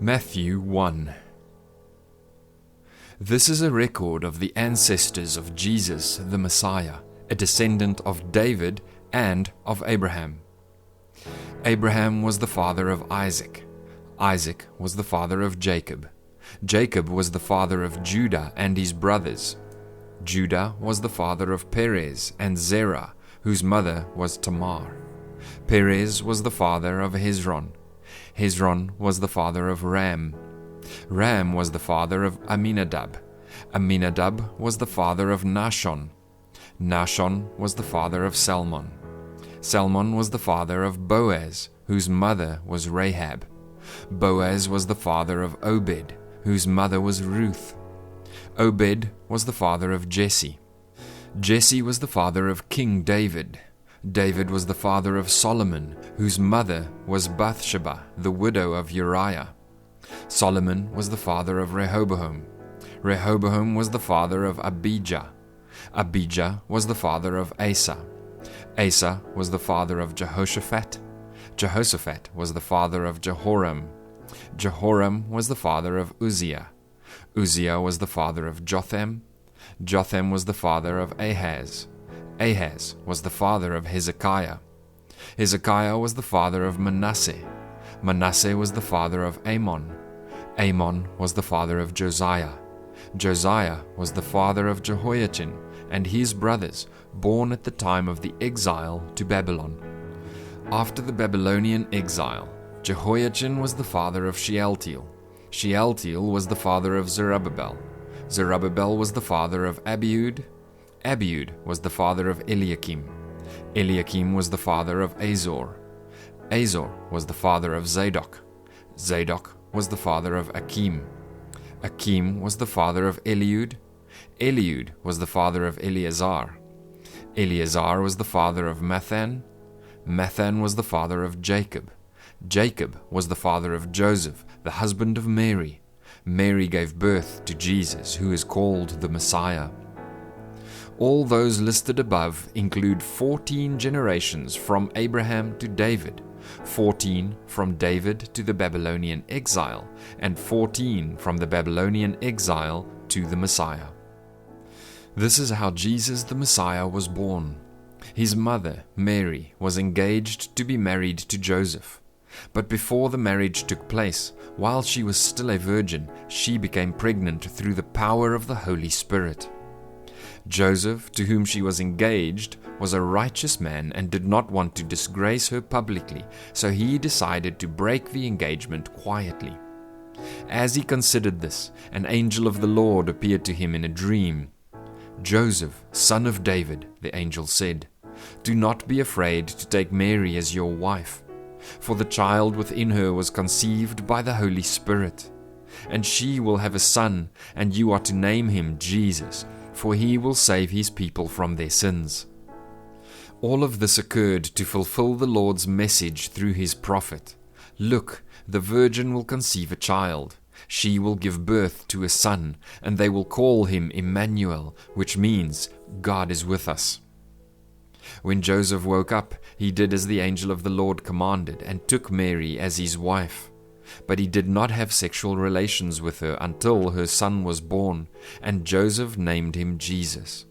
Matthew 1. This is a record of the ancestors of Jesus the Messiah, a descendant of David and of Abraham. Abraham was the father of Isaac. Isaac was the father of Jacob. Jacob was the father of Judah and his brothers. Judah was the father of Perez and Zerah, whose mother was Tamar. Perez was the father of Hezron. Hezron was the father of Ram. Ram was the father of Amminadab. Amminadab was the father of Nahshon. Nahshon was the father of Salmon. Salmon was the father of Boaz, whose mother was Rahab. Boaz was the father of Obed, whose mother was Ruth. Obed was the father of Jesse. Jesse was the father of King David. David was the father of Solomon, whose mother was Bathsheba, the widow of Uriah. Solomon was the father of Rehoboam. Rehoboam was the father of Abijah. Abijah was the father of Asa. Asa was the father of Jehoshaphat. Jehoshaphat was the father of Jehoram. Jehoram was the father of Uzziah. Uzziah was the father of Jotham. Jotham was the father of Ahaz. Ahaz was the father of Hezekiah. Hezekiah was the father of Manasseh. Manasseh was the father of Amon. Amon was the father of Josiah. Josiah was the father of Jehoiachin and his brothers, born at the time of the exile to Babylon. After the Babylonian exile, Jehoiachin was the father of Shealtiel. Shealtiel was the father of Zerubbabel. Zerubbabel was the father of Abiud. Abiud was the father of Eliakim. Eliakim was the father of Azor. Azor was the father of Zadok. Zadok was the father of Akim. Akim was the father of Eliud. Eliud was the father of Eleazar. Eleazar was the father of Mathan. Mathan was the father of Jacob. Jacob was the father of Joseph, the husband of Mary. Mary gave birth to Jesus, who is called the Messiah. All those listed above include 14 generations from Abraham to David, 14 from David to the Babylonian exile, and 14 from the Babylonian exile to the Messiah. This is how Jesus the Messiah was born. His mother, Mary, was engaged to be married to Joseph. But before the marriage took place, while she was still a virgin, she became pregnant through the power of the Holy Spirit. Joseph, to whom she was engaged, was a righteous man and did not want to disgrace her publicly, so he decided to break the engagement quietly. As he considered this, an angel of the Lord appeared to him in a dream. "Joseph, son of David," the angel said, "do not be afraid to take Mary as your wife, for the child within her was conceived by the Holy Spirit. And she will have a son, and you are to name him Jesus, for he will save his people from their sins." All of this occurred to fulfill the Lord's message through his prophet. "Look, the virgin will conceive a child. She will give birth to a son, and they will call him Emmanuel, which means God is with us." When Joseph woke up, he did as the angel of the Lord commanded and took Mary as his wife. But he did not have sexual relations with her until her son was born, and Joseph named him Jesus.